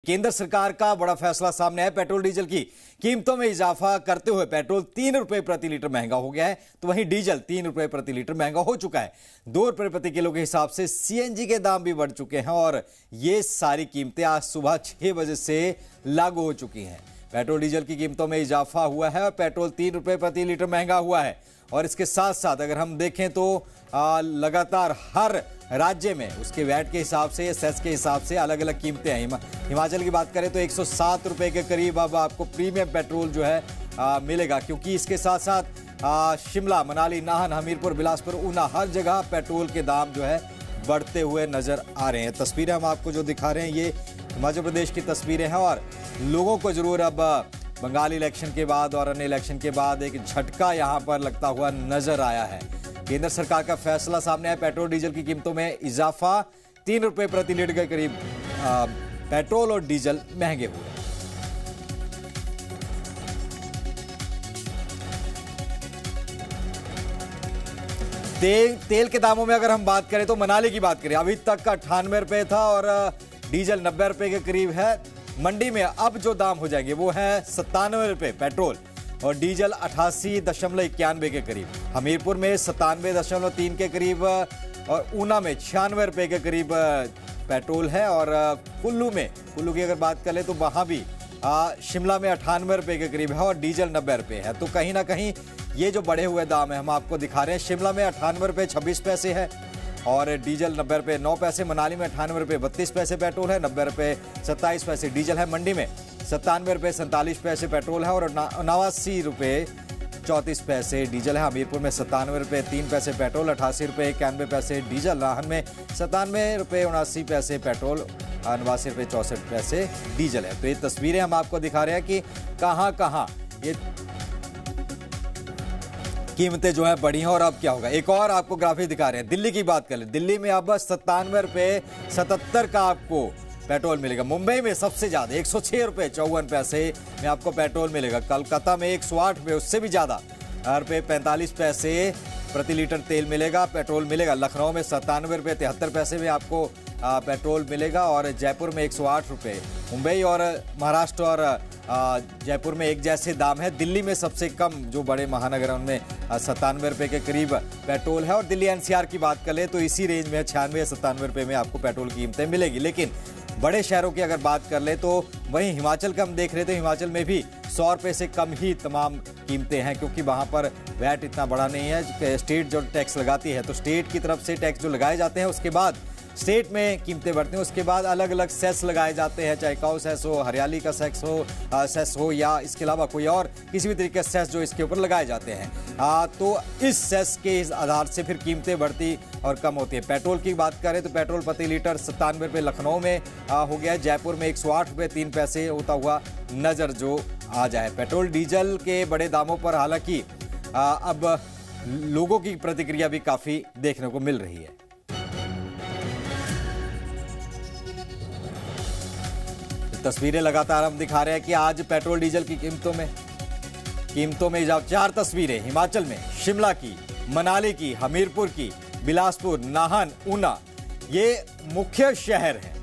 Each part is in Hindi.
केंद्र सरकार का बड़ा फैसला सामने है। पेट्रोल डीजल की कीमतों में इजाफा करते हुए पेट्रोल 3 रुपए प्रति लीटर महंगा हो गया है, तो वहीं डीजल 3 रुपए प्रति लीटर महंगा हो चुका है। 2 रुपए प्रति किलो के हिसाब से सीएनजी के दाम भी बढ़ चुके हैं और ये सारी कीमतें आज सुबह 6 बजे से लागू हो चुकी हैं। पेट्रोल डीजल की कीमतों में इजाफा हुआ है और पेट्रोल 3 रुपए प्रति लीटर महंगा हुआ है। और इसके साथ साथ अगर हम देखें तो लगातार हर राज्य में उसके वैट के हिसाब से, सेस के हिसाब से अलग अलग कीमतें हैं। हिमाचल की बात करें तो 107 रुपए के करीब अब आपको प्रीमियम पेट्रोल जो है मिलेगा, क्योंकि इसके साथ साथ शिमला, मनाली, नाहन, हमीरपुर, बिलासपुर, ऊना हर जगह पेट्रोल के दाम जो है बढ़ते हुए नजर आ रहे हैं। तस्वीरें हम आपको जो दिखा रहे हैं ये हिमाचल प्रदेश की तस्वीरें हैं और लोगों को जरूर अब बंगाल इलेक्शन के बाद और अन्य इलेक्शन के बाद एक झटका यहां पर लगता हुआ नजर आया है। केंद्र सरकार का फैसला सामने है। पेट्रोल डीजल की कीमतों में इजाफा, 3 रुपए प्रति लीटर के करीब पेट्रोल और डीजल महंगे हुए। तेल के दामों में अगर हम बात करें तो मनाली की बात करें, अभी तक का 98 रुपए था और डीजल 90 रुपए के करीब है। मंडी में अब जो दाम हो जाएंगे वो है 97 रुपए पेट्रोल और डीजल 88.91 के करीब। हमीरपुर में 97.3 के करीब और ऊना में 96 रुपए के करीब पेट्रोल है। और कुल्लू की अगर बात करें तो वहां भी शिमला में 98 रुपए के करीब है और डीजल 90 रुपए है। तो कहीं ना कहीं ये जो बढ़े हुए दाम है हम आपको दिखा रहे हैं। शिमला में 98 रुपए 26 पैसे है और डीजल 90 रुपए 9 पैसे। मनाली में 98 रुपए 32 पैसे पेट्रोल है, 90 रुपए 27 पैसे डीजल है। मंडी में 97 रुपए 47 पैसे पेट्रोल है और 89 रुपए 34 पैसे डीजल है। हमीरपुर में 97 रुपए 3 पैसे पेट्रोल, 88 रुपए 91 पैसे डीजल। नाहन में 97 रुपए 79 पैसे पेट्रोल, 89 रुपए 64 पैसे डीजल है। तो ये तस्वीरें हम आपको दिखा रहे हैं कि कहां ये कीमतें जो है बढ़ी हैं और अब क्या होगा। एक और आपको ग्राफिक दिखा रहे हैं। दिल्ली की बात करें, दिल्ली में अब 97 रुपए 77 का आपको पेट्रोल मिलेगा। मुंबई में सबसे ज्यादा 106 रुपए 54 पैसे में आपको पेट्रोल मिलेगा। कलकत्ता में 108 रुपए, उससे भी ज्यादा रुपए 45 पैसे प्रति लीटर तेल मिलेगा, पेट्रोल मिलेगा। लखनऊ में 97 रुपए 73 पैसे में आपको पेट्रोल मिलेगा और जयपुर में 108 रुपए। मुंबई और महाराष्ट्र और जयपुर में एक जैसे दाम है। दिल्ली में सबसे कम जो बड़े महानगर हैं उनमें 97 रुपए के करीब पेट्रोल है और दिल्ली एनसीआर की बात करें तो इसी रेंज में 96 या 97 रुपए में आपको पेट्रोल की कीमतें मिलेगी। लेकिन बड़े शहरों की अगर बात कर ले तो वहीं हिमाचल का हम देख रहे थे, हिमाचल में भी 100 रुपए से कम ही तमाम कीमतें हैं, क्योंकि वहां पर वैट इतना बड़ा नहीं है। स्टेट जो टैक्स लगाती है तो स्टेट की तरफ से टैक्स जो लगाए जाते हैं उसके बाद स्टेट में कीमतें बढ़ती हैं, उसके बाद अलग अलग सेस लगाए जाते हैं, चाहे काऊ सेस हो, हरियाली का सेस हो या इसके अलावा कोई और किसी भी तरीके का सेस जो इसके ऊपर लगाए जाते हैं। तो इस सेस के इस आधार से फिर कीमतें बढ़ती और कम होती है। पेट्रोल की बात करें तो पेट्रोल प्रति लीटर 97 रुपये लखनऊ में हो गया है। जयपुर में 108 रुपये 3 पैसे होता हुआ नजर जो आ जाए। पेट्रोल डीजल के बड़े दामों पर हालांकि अब लोगों की प्रतिक्रिया भी काफी देखने को मिल रही है। तस्वीरें लगातार हम दिखा रहे हैं कि आज पेट्रोल डीजल की कीमतों में इजाफा। 4 तस्वीरें हिमाचल में, शिमला की, मनाली की, हमीरपुर की, बिलासपुर, नाहन, ऊना, ये मुख्य शहर हैं।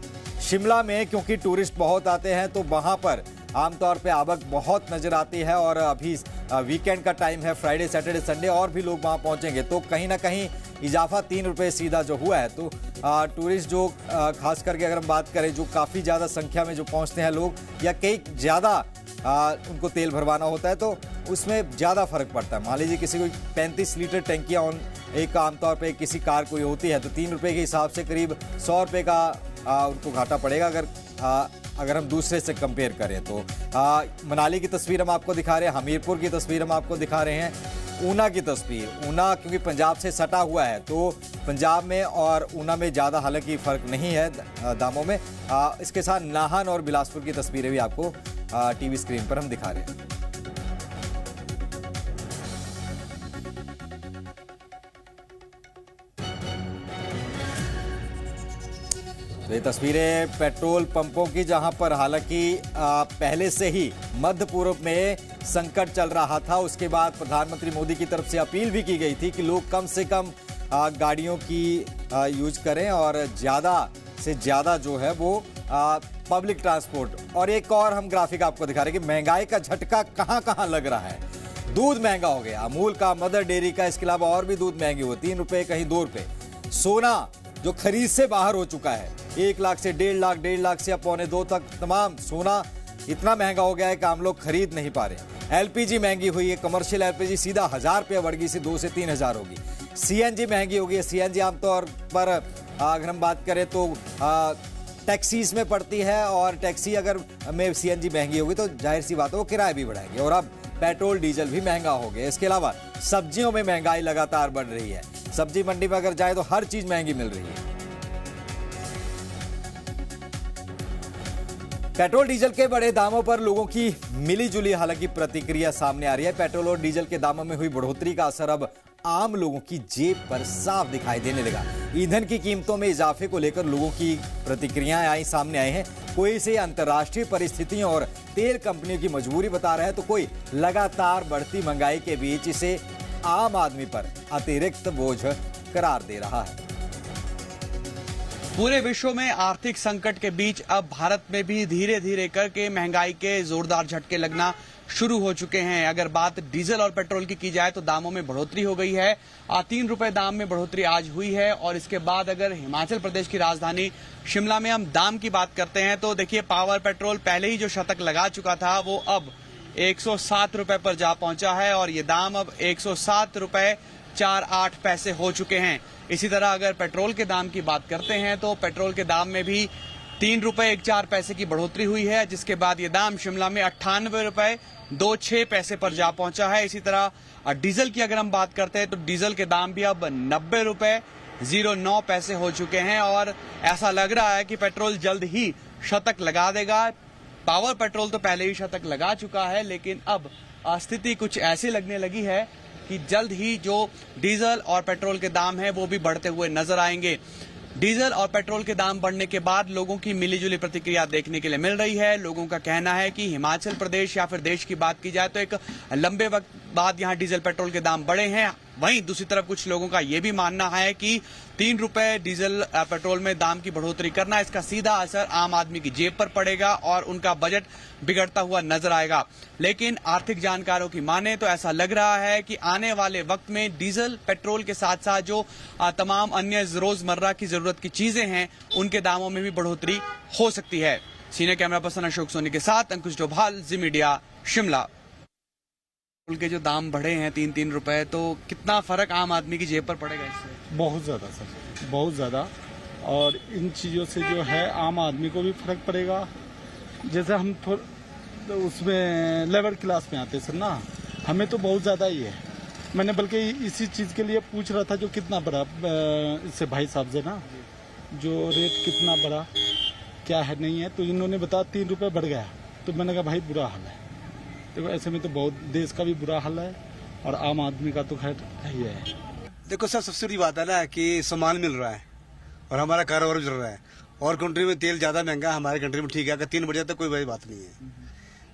शिमला में क्योंकि टूरिस्ट बहुत आते हैं तो वहां पर आमतौर पे आवक बहुत नजर आती है और अभी वीकेंड का टाइम है, फ्राइडे, सैटरडे, संडे और भी लोग वहां पहुंचेंगे तो कहीं ना कहीं इजाफा 3 रुपए सीधा जो हुआ है। तो टूरिस्ट जो खास करके अगर हम बात करें जो काफ़ी ज़्यादा संख्या में जो पहुंचते हैं लोग या कई ज़्यादा उनको तेल भरवाना होता है तो उसमें ज़्यादा फर्क पड़ता है। मान लीजिए किसी को 35 लीटर टंकियाँ एक आमतौर पे किसी कार कोई होती है तो 3 रुपए के हिसाब से करीब 100 रुपए का उनको घाटा पड़ेगा अगर हम दूसरे से कंपेयर करें तो। मनाली की तस्वीर हम आपको दिखा रहे हैं, हमीरपुर की तस्वीर हम आपको दिखा रहे हैं, ऊना की तस्वीर। ऊना क्योंकि पंजाब से सटा हुआ है तो पंजाब में और ऊना में ज़्यादा हालांकि फ़र्क नहीं है दामों में। इसके साथ नाहन और बिलासपुर की तस्वीरें भी आपको टीवी स्क्रीन पर हम दिखा रहे हैं। तो ये तस्वीरें पेट्रोल पंपों की, जहां पर हालांकि पहले से ही मध्य पूर्व में संकट चल रहा था। उसके बाद प्रधानमंत्री मोदी की तरफ से अपील भी की गई थी कि लोग कम से कम गाड़ियों की यूज करें और ज़्यादा से ज़्यादा जो है वो पब्लिक ट्रांसपोर्ट। और एक और हम ग्राफिक आपको दिखा रहे हैं कि महंगाई का झटका कहां कहां लग रहा है। दूध महंगा हो गया, अमूल का, मदर डेयरी का, इसके अलावा और भी दूध महंगे हुए, 3 रुपए कहीं 2 रुपए। सोना जो खरीद से बाहर हो चुका है, 1 लाख से 1.5 लाख, 1.5 लाख से अब 1.25 तक तमाम सोना इतना महंगा हो गया है कि आम लोग खरीद नहीं पा रहे। एलपीजी महंगी हुई है, कमर्शियल एलपीजी सीधा 1000 रुपये बढ़ गई, से 2 से 3000 होगी। सीएनजी महंगी होगी, सीएनजी आमतौर पर अगर हम बात करें तो टैक्सीज में पड़ती है, और टैक्सी अगर में सीएनजी महंगी होगी तो जाहिर सी बात है वो किराया भी बढ़ाएंगे। और अब पेट्रोल डीजल भी महंगा हो गया। इसके अलावा सब्जियों में महंगाई लगातार बढ़ रही है। सब्जी मंडी में अगर जाए तो हर चीज महंगी मिल रही है। पेट्रोल डीजल के बड़े दामों पर लोगों की मिलीजुली हालांकि प्रतिक्रिया सामने आ रही है। पेट्रोल और डीजल के दामों में हुई बढ़ोतरी का असर अब आम लोगों की जेब पर साफ दिखाई देने लगा। ईंधन की कीमतों में इजाफे को लेकर लोगों की प्रतिक्रियाएं सामने आई हैं। कोई इसे अंतर्राष्ट्रीय परिस्थितियों और तेल कंपनियों की मजबूरी बता रहा है, तो कोई लगातार बढ़ती महंगाई के बीच इसे आम आदमी पर अतिरिक्त बोझ करार दे रहा है। पूरे विश्व में आर्थिक संकट के बीच अब भारत में भी धीरे धीरे करके महंगाई के जोरदार झटके लगना शुरू हो चुके हैं। अगर बात डीजल और पेट्रोल की जाए तो दामों में बढ़ोतरी हो गई है। 3 रुपए दाम में बढ़ोतरी आज हुई है। और इसके बाद अगर हिमाचल प्रदेश की राजधानी शिमला में हम दाम की बात करते हैं तो देखिए, पावर पेट्रोल पहले ही जो शतक लगा चुका था वो अब 107 रुपए पर जा पहुंचा है, और ये दाम अब 107 रुपए 48 पैसे हो चुके हैं। इसी तरह अगर पेट्रोल के दाम की बात करते हैं तो पेट्रोल के दाम में भी 3 रुपए 14 पैसे की बढ़ोतरी हुई है, जिसके बाद ये दाम शिमला में 98 रुपए 26 पैसे पर जा पहुंचा है। इसी तरह डीजल की अगर हम बात करते हैं तो डीजल के दाम भी अब 90 रुपए 09 पैसे हो चुके हैं, और ऐसा लग रहा है कि पेट्रोल जल्द ही शतक लगा देगा। पावर पेट्रोल तो पहले ही शतक लगा चुका है, लेकिन अब स्थिति कुछ ऐसी लगने लगी है कि जल्द ही जो डीजल और पेट्रोल के दाम हैं वो भी बढ़ते हुए नजर आएंगे। डीजल और पेट्रोल के दाम बढ़ने के बाद लोगों की मिलीजुली प्रतिक्रिया देखने के लिए मिल रही है। लोगों का कहना है कि हिमाचल प्रदेश या फिर देश की बात की जाए तो एक लंबे वक्त बाद यहां डीजल पेट्रोल के दाम बढ़े हैं। वहीं दूसरी तरफ कुछ लोगों का यह भी मानना है कि 3 रुपए डीजल पेट्रोल में दाम की बढ़ोतरी करना, इसका सीधा असर आम आदमी की जेब पर पड़ेगा और उनका बजट बिगड़ता हुआ नजर आएगा। लेकिन आर्थिक जानकारों की माने तो ऐसा लग रहा है कि आने वाले वक्त में डीजल पेट्रोल के साथ साथ जो तमाम अन्य रोजमर्रा की जरूरत की चीजें हैं उनके दामों में भी बढ़ोतरी हो सकती है। Senior camera person Ashok Soni के साथ अंकुश डोभाल, जी मीडिया, शिमला। पेट्रोल के जो दाम बढ़े हैं 3-3 रुपए, तो कितना फर्क आम आदमी की जेब पर पड़ेगा इससे? बहुत ज़्यादा सर, बहुत ज़्यादा। और इन चीज़ों से जो है आम आदमी को भी फर्क पड़ेगा। जैसे हम थोड़ा उसमें लेबर क्लास में आते सर ना, हमें तो बहुत ज़्यादा ही है। मैंने बल्कि इसी चीज़ के लिए पूछ रहा था जो कितना बढ़ा, इससे भाई साहब से ना, जो रेट कितना बढ़ा, क्या है नहीं है, तो इन्होंने बताया 3 रुपये बढ़ गया। तो मैंने कहा भाई बुरा हाल है। देखो ऐसे में तो बहुत देश का भी बुरा हाल है और आम आदमी का तो खैर ही है। देखो सर, सबसे बड़ी बात है ना कि सामान मिल रहा है और हमारा कारोबार चल रहा है। और कंट्री में तेल ज़्यादा महंगा है, हमारे कंट्री में ठीक है। अगर 3 बढ़ जाता तो कोई बड़ी बात नहीं है।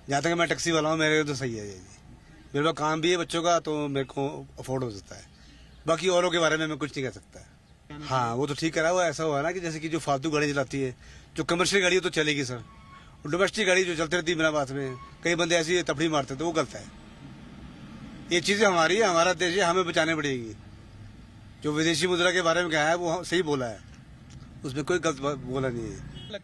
जहाँ तक मैं टैक्सी वाला हूँ, मेरे तो सही है जी। मेरे पास काम भी है बच्चों का, तो मेरे को अफोर्ड हो सकता है। बाकी औरों के बारे में मैं कुछ नहीं कह सकता। हाँ, वो तो ठीक करा हुआ। ऐसा हुआ ना कि जैसे कि जो फालतू गाड़ी चलाती है, जो कमर्शियल गाड़ी है तो चलेगी सर, डोमेस्टिक गाड़ी जो चलती रहती है बिना बात में, कई बंदे ऐसी तफड़ी मारते तो वो गलत है। ये चीजें हमारी है, हमारा देश है, हमें बचाने पड़ेगी। जो विदेशी मुद्रा के बारे में कहा है वो सही बोला है, उसमें कोई गलत बोला नहीं है।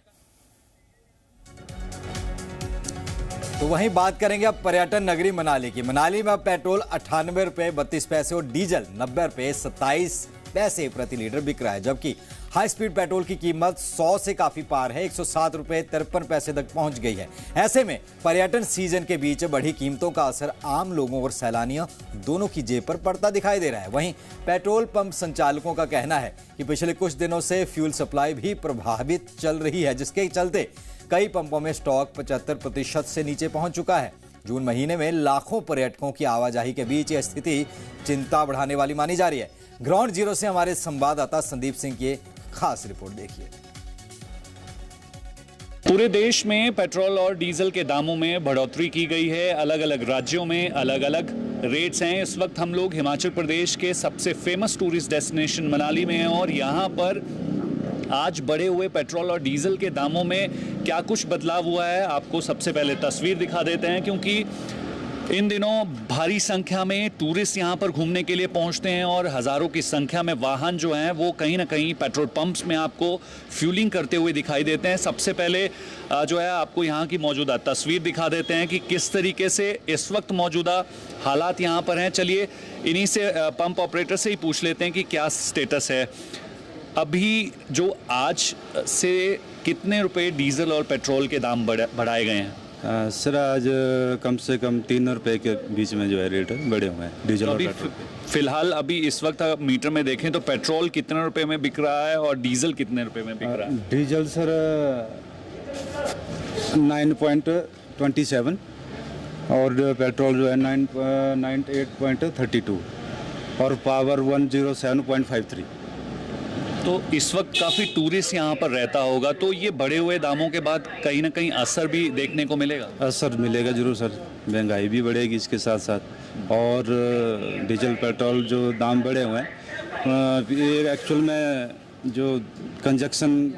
तो वहीं बात करेंगे अब पर्यटन नगरी मनाली की। मनाली में अब पेट्रोल 98 रुपए 32 पैसे और डीजल 90 रुपए 27 पैसे प्रति लीटर बिक रहा है, जबकि हाई स्पीड पेट्रोल की कीमत 100 से काफी पार है, 107 रुपए 53 पैसे तक पहुंच गई है। ऐसे में पर्यटन सीजन के बीच बढ़ी कीमतों का असर आम लोगों और सैलानियों दोनों की जेब पर पड़ता दिखाई दे रहा है। वहीं पेट्रोल पंप संचालकों का कहना है कि पिछले कुछ दिनों से फ्यूल सप्लाई भी प्रभावित चल रही है, जिसके चलते कई पंपों में स्टॉक 75% से नीचे पहुंच चुका है। जून महीने में लाखों पर्यटकों की आवाजाही के बीच यह स्थिति चिंता बढ़ाने वाली मानी जा रही है। ग्राउंड जीरो से हमारे संवाददाता संदीप सिंह की खास रिपोर्ट देखिए। पूरे देश में पेट्रोल और डीजल के दामों में बढ़ोतरी की गई है। अलग अलग राज्यों में अलग अलग रेट्स हैं। इस वक्त हम लोग हिमाचल प्रदेश के सबसे फेमस टूरिस्ट डेस्टिनेशन मनाली में हैं और यहाँ पर आज बढ़े हुए पेट्रोल और डीजल के दामों में क्या कुछ बदलाव हुआ है, आपको सबसे पहले तस्वीर दिखा देते हैं, क्योंकि इन दिनों भारी संख्या में टूरिस्ट यहाँ पर घूमने के लिए पहुँचते हैं और हज़ारों की संख्या में वाहन जो हैं वो कहीं ना कहीं पेट्रोल पंप्स में आपको फ्यूलिंग करते हुए दिखाई देते हैं। सबसे पहले जो है आपको यहाँ की मौजूदा तस्वीर दिखा देते हैं कि किस तरीके से इस वक्त मौजूदा हालात यहाँ पर हैं। चलिए इन्हीं से पंप ऑपरेटर से ही पूछ लेते हैं कि क्या स्टेटस है अभी। जो आज से कितने रुपए डीजल और पेट्रोल के दाम बढ़ाए गए हैं? सर आज कम से कम 3 रुपए के बीच में जो है रेट बढ़े हुए हैं डीजल तो और अभी पेट्रोल। फिलहाल अभी इस वक्त आप मीटर में देखें तो पेट्रोल कितने रुपए में बिक रहा है और डीजल कितने रुपए में बिक रहा है? डीजल सर 9.27 और पेट्रोल जो है 98.32 और पावर 107.53। तो इस वक्त काफ़ी टूरिस्ट यहाँ पर रहता होगा, तो ये बढ़े हुए दामों के बाद कहीं ना कहीं असर भी देखने को मिलेगा? असर मिलेगा जरूर सर, महंगाई भी बढ़ेगी इसके साथ साथ, और डीजल पेट्रोल जो दाम बढ़े हुए हैं ये एक्चुअल में जो कंजक्शन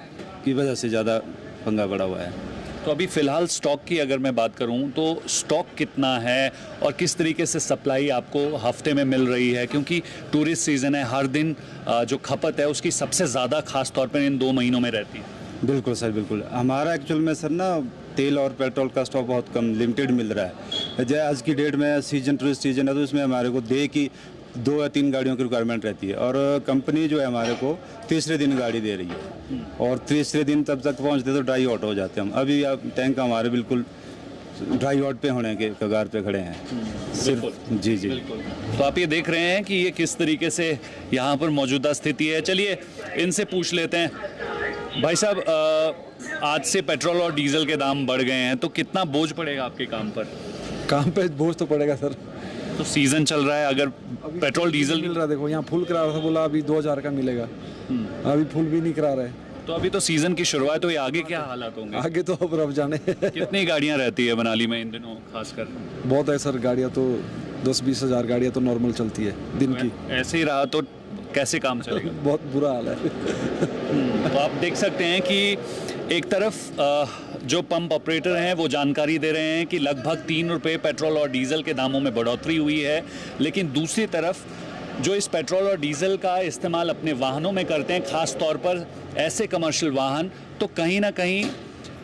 की वजह से ज़्यादा पंगा बढ़ा हुआ है। तो अभी फ़िलहाल स्टॉक की अगर मैं बात करूं तो स्टॉक कितना है और किस तरीके से सप्लाई आपको हफ्ते में मिल रही है, क्योंकि टूरिस्ट सीज़न है, हर दिन जो खपत है उसकी सबसे ज़्यादा खास तौर पर इन 2 महीनों में रहती है। बिल्कुल सर, बिल्कुल। हमारा एक्चुअल में सर ना तेल और पेट्रोल का स्टॉक बहुत कम लिमिटेड मिल रहा है। जैसे आज की डेट में सीजन टूरिस्ट सीजन है तो इसमें हमारे को डे की 2 या 3 गाड़ियों की रिक्वायरमेंट रहती है और कंपनी जो है हमारे को तीसरे दिन गाड़ी दे रही है और तीसरे दिन तब तक पहुंचते तो ड्राई आउट हो जाते हैं हम। अभी आप टैंक हमारे बिल्कुल ड्राई आउट पे होने के कगार पे खड़े हैं सिर्फ। जी जी तो आप ये देख रहे हैं कि ये किस तरीके से यहाँ पर मौजूदा स्थिति है। चलिए इनसे पूछ लेते हैं। भाई साहब, आज से पेट्रोल और डीजल के दाम बढ़ गए हैं तो कितना बोझ पड़ेगा आपके काम पर? काम पे बोझ तो पड़ेगा सर। तो सीजन चल रहा है, अगर पेट्रोल डीजल मिल रहा है, देखो यहाँ फुल करा रहा था, बोला अभी 2000 का मिलेगा, अभी फुल भी नहीं करा रहे। तो अभी तो सीजन की शुरुआत हुई, आगे क्या हालात होंगे? आगे तो अब रब जाने। कितनी गाड़ियां रहती है मनाली में इन दिनों खासकर? बहुत है सर, गाड़ियाँ तो 10-20 हज़ार गाड़ियाँ तो नॉर्मल चलती है दिन की। ऐसे ही रहा तो कैसे काम चलेगा? बहुत बुरा हाल है। तो आप देख सकते हैं कि एक तरफ जो पंप ऑपरेटर हैं वो जानकारी दे रहे हैं कि लगभग 3 रुपये पेट्रोल और डीजल के दामों में बढ़ोतरी हुई है, लेकिन दूसरी तरफ जो इस पेट्रोल और डीजल का इस्तेमाल अपने वाहनों में करते हैं, ख़ास तौर पर ऐसे कमर्शियल वाहन, तो कहीं ना कहीं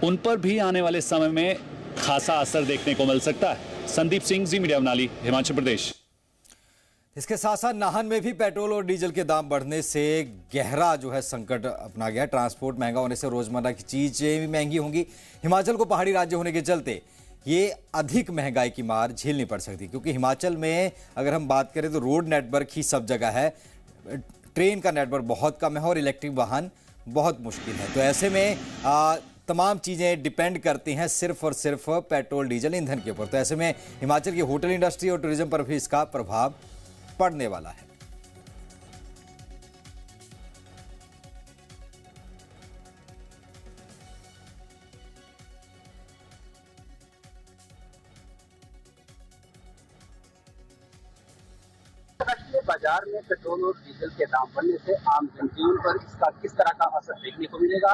उन पर भी आने वाले समय में खासा असर देखने को मिल सकता है। संदीप सिंह, जी मीडिया मनाली, हिमाचल प्रदेश। इसके साथ साथ नाहन में भी पेट्रोल और डीजल के दाम बढ़ने से गहरा जो है संकट अपना गया। ट्रांसपोर्ट महंगा होने से रोजमर्रा की चीजें भी महंगी होंगी। हिमाचल को पहाड़ी राज्य होने के चलते ये अधिक महंगाई की मार झेलनी पड़ सकती, क्योंकि हिमाचल में अगर हम बात करें तो रोड नेटवर्क ही सब जगह है, ट्रेन का नेटवर्क बहुत कम है और इलेक्ट्रिक वाहन बहुत मुश्किल है। तो ऐसे में तमाम चीज़ें डिपेंड करती हैं सिर्फ और सिर्फ पेट्रोल डीजल ईंधन के ऊपर। तो ऐसे में हिमाचल की होटल इंडस्ट्री और टूरिज्म पर भी इसका प्रभाव पड़ने वाला है। बाजार में पेट्रोल और डीजल के दाम बढ़ने से आम जनजीवन पर इसका किस तरह का असर देखने को मिलेगा।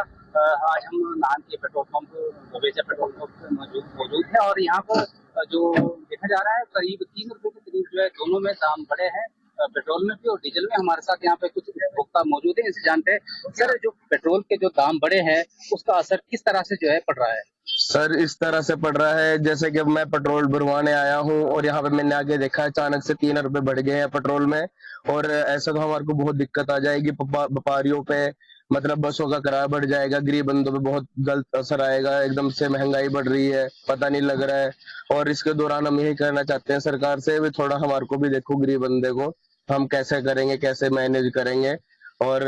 आज हम नाहन के पेट्रोल पंप गोवेचा पेट्रोल पंप मौजूद है और यहाँ पर जो देखा जा रहा है करीब 3 रुपए के करीब जो है दोनों में दाम बढ़े हैं, पेट्रोल में भी और डीजल में। हमारे साथ यहाँ पे कुछ उपभोक्ता मौजूद है, इनसे जानते हैं सर जो पेट्रोल के जो दाम बढ़े हैं उसका असर किस तरह से जो है पड़ रहा है। सर इस तरह से पड़ रहा है जैसे कि मैं पेट्रोल भरवाने आया हूँ और यहाँ पे मैंने आगे देखा अचानक से 3 रुपए बढ़ गए हैं पेट्रोल में, और ऐसा तो हमारे को बहुत दिक्कत आ जाएगी। व्यापारियों पे मतलब बसों का किराया बढ़ जाएगा, गरीब बंदों पे बहुत गलत असर आएगा। एकदम से महंगाई बढ़ रही है, पता नहीं लग रहा है। और इसके दौरान हम यही कहना चाहते हैं सरकार से भी थोड़ा हमारे को भी देखो, गरीब बंदे को हम कैसे करेंगे, कैसे मैनेज करेंगे। और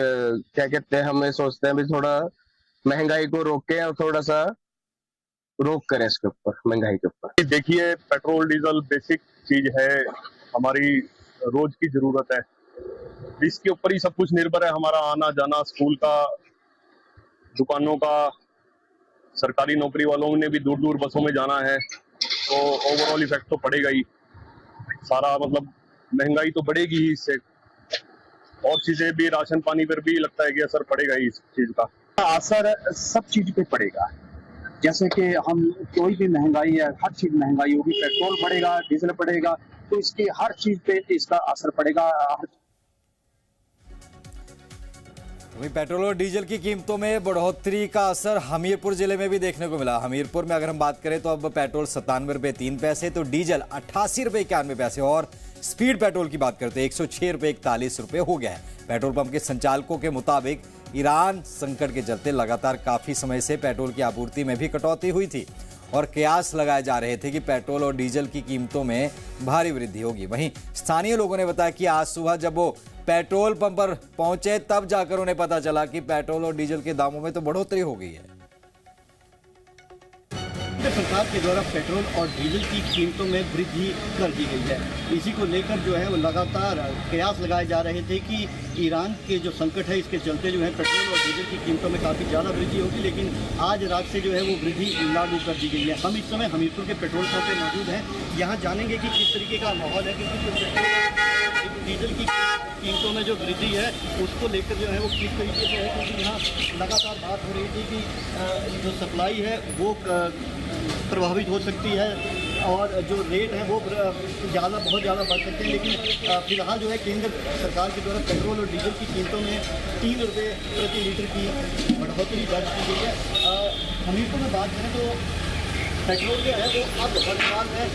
क्या कहते हैं, हम सोचते हैं भी थोड़ा महंगाई को रोकें और थोड़ा सा रोक करें इसके ऊपर, महंगाई के ऊपर। देखिए पेट्रोल डीजल बेसिक चीज है, हमारी रोज की जरूरत है, इसके ऊपर ही सब कुछ निर्भर है। हमारा आना जाना, स्कूल का, दुकानों का, सरकारी नौकरी वालों ने भी दूर दूर बसों में जाना है, तो ओवरऑल इफेक्ट तो पड़ेगा ही सारा। मतलब महंगाई तो बढ़ेगी ही इससे, और चीजें भी, राशन पानी पर भी लगता है कि असर पड़ेगा ही इस चीज का। असर सब चीज पे पड़ेगा, जैसे कि हम कोई भी महंगाई है, हर चीज महंगाई होगी, पेट्रोल बढ़ेगा, डीजल बढ़ेगा, तो इसके हर चीज पे इसका असर पड़ेगा। वहीं पेट्रोल और डीजल की कीमतों में बढ़ोतरी का असर हमीरपुर जिले में भी देखने को मिला। हमीरपुर में अगर हम बात करें तो अब पेट्रोल 97 रुपये 3 पैसे, तो डीजल 88 रुपये 91 पैसे और स्पीड पेट्रोल की बात करते हैं 106 रुपये 41 रुपये हो गया है। पेट्रोल पंप के संचालकों के मुताबिक ईरान संकट के चलते लगातार काफी समय से पेट्रोल की आपूर्ति में भी कटौती हुई थी और कयास लगाए जा रहे थे कि पेट्रोल और डीजल की कीमतों में भारी वृद्धि होगी। वहीं स्थानीय लोगों ने बताया कि आज सुबह जब वो पेट्रोल पंप पर पहुंचे तब जाकर उन्हें पता चला कि पेट्रोल और डीजल के दामों में तो बढ़ोतरी हो गई है। सरकार के द्वारा पेट्रोल और डीजल की कीमतों में वृद्धि कर दी गई है। इसी को लेकर जो है वो लगातार कयास लगाए जा रहे थे कि ईरान के जो संकट है इसके चलते जो है पेट्रोल और डीजल की कीमतों में काफ़ी ज़्यादा वृद्धि होगी, लेकिन आज रात से जो है वो वृद्धि लागू कर दी गई है। हम इस समय हमीरपुर के पेट्रोल पंप पे मौजूद हैं, यहाँ जानेंगे कि किस तरीके का माहौल है, क्योंकि डीजल की कीमतों में जो वृद्धि है उसको लेकर जो है वो किस तरीके से है, क्योंकि यहाँ लगातार बात हो रही थी कि जो सप्लाई है वो प्रभावित हो सकती है और जो रेट है वो बहुत ज़्यादा बढ़ सकते हैं। लेकिन फिलहाल जो है केंद्र सरकार के द्वारा पेट्रोल और डीजल की कीमतों में 3 रुपये प्रति लीटर की बढ़ोतरी दर्ज की गई है। हमीरपुर में बात करें तो पेट्रोल जो है वो अब वर्तमान में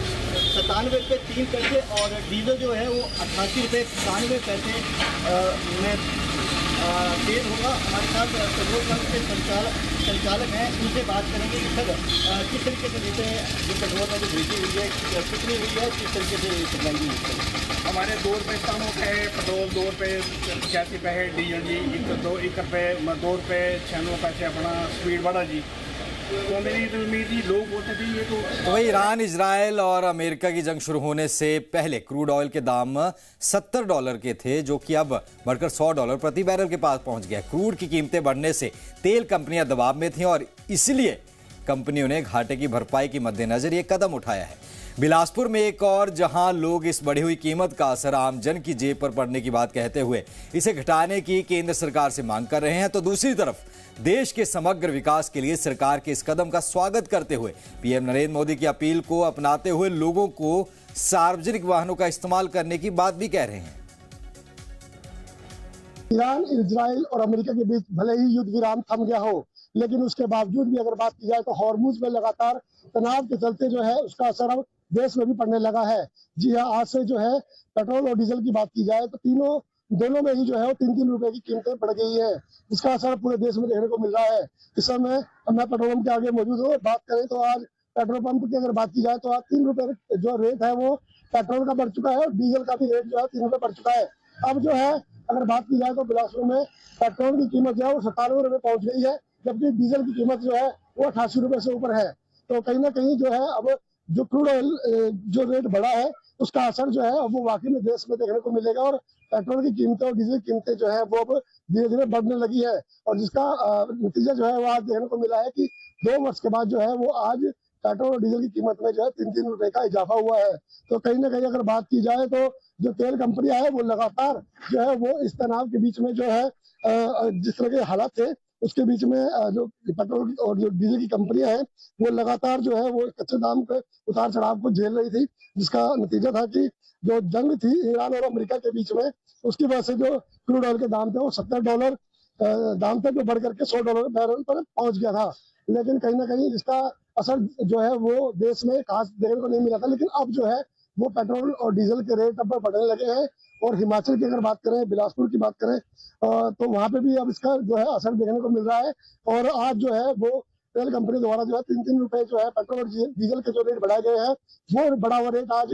97 रुपये 3 पैसे और डीजल जो है वो 88 रुपये 91 पैसे में तेल होगा। हमारे साथ पेट्रोल पंप के संचालक हैं, उनसे बात करेंगे कि सर किस तरीके से लेते हैं जो पेट्रोल में जो वृद्धि हुई है कितनी हुई है, किस तरीके से सप्लाई हुई है। हमारे 2 रुपये कम हो गए, पेट्रोल 2 रुपये 85 पैसे, डीजल जी 1 रुपये 2 रुपये 96 पैसे अपना स्पीड बढ़ा जी। तो मेरी तो उम्मीद ही लोग बोलते थे ये तो वही ईरान, इजराइल और अमेरिका की जंग शुरू होने से पहले क्रूड ऑयल के दाम $70 के थे, जो कि अब बढ़कर $100 प्रति बैरल के पास पहुंच गया। क्रूड की कीमतें बढ़ने से तेल कंपनियां दबाव में थीं और इसलिए कंपनियों ने घाटे की भरपाई के मद्देनजर ये कदम उठाया है। बिलासपुर में एक और जहां लोग इस बढ़ी हुई कीमत का असर आम जन की जेब पर पड़ने की बात कहते हुए इसे घटाने की केंद्र सरकार से मांग कर रहे हैं, तो दूसरी तरफ देश के समग्र विकास के लिए सरकार के इस कदम का स्वागत करते हुए पीएम नरेंद्र मोदी की अपील को अपनाते हुए लोगों को सार्वजनिक वाहनों का इस्तेमाल करने की बात भी कह रहे हैं। ईरान, इजराइल और अमेरिका के बीच भले ही युद्ध विराम थम गया हो, लेकिन उसके बावजूद भी अगर बात की जाए तो हॉर्मुज में लगातार तनाव के चलते जो है उसका असर अब देश में भी पड़ने लगा है। जी हाँ, आज से जो है पेट्रोल और डीजल की बात की जाए तो दोनों में ही जो है वो 3-3 रुपए की कीमतें बढ़ गई है, जिसका असर पूरे देश में देखने को मिल रहा है। इस समय मैं पेट्रोल पंप के आगे मौजूद हूँ। बात करें तो आज पेट्रोल पंप की अगर बात की जाए तो आज 3 रुपए जो रेट है वो पेट्रोल का बढ़ चुका है और डीजल का भी रेट जो है 3 रुपए बढ़ चुका है। अब जो है अगर बात की जाए तो बिलासपुर में पेट्रोल की कीमत जो है वो 97 रुपए पहुंच गई है, जबकि डीजल की कीमत जो है वो 88 रुपए से ऊपर है। तो कहीं ना कहीं जो है अब जो क्रूड ऑयल जो रेट बढ़ा है उसका असर जो है अब वो वाकई में देश में देखने को मिलेगा और पेट्रोल की कीमतें और डीजल की कीमतें जो है वो अब धीरे धीरे बढ़ने लगी है और जिसका नतीजा जो है वो आज देखने को मिला है कि 2 वर्ष के बाद जो है वो आज पेट्रोल और डीजल की कीमत में जो है 3-3 रुपए का इजाफा हुआ है। तो कहीं ना कहीं अगर बात की जाए तो जो तेल कंपनियां है वो लगातार जो है वो इस तनाव के बीच में जो है जिस तरह के हालात थे उसके बीच में जो पेट्रोल और जो डीजल की कंपनियां हैं वो लगातार जो है वो कच्चे दाम के उतार चढ़ाव को झेल रही थी, जिसका नतीजा था कि जो जंग थी ईरान और अमेरिका के बीच में उसकी वजह से जो क्रूड ऑयल के दाम थे वो $70 दाम थे, जो बढ़ करके $100 बैरल पर पहुंच गया था। लेकिन कहीं ना कहीं इसका असर जो है वो देश में खास देखने को नहीं मिला था, लेकिन अब जो है वो पेट्रोल और डीजल के रेट अब बढ़ने लगे हैं। और हिमाचल की अगर बात करें, बिलासपुर की बात करें तो वहां पे भी अब इसका जो है असर देखने को मिल रहा है और आज जो है वो तेल कंपनी द्वारा जो है 3-3 रुपए जो है पेट्रोल और डीजल के जो रेट बढ़ाए गए हैं वो बढ़ा हुआ रेट आज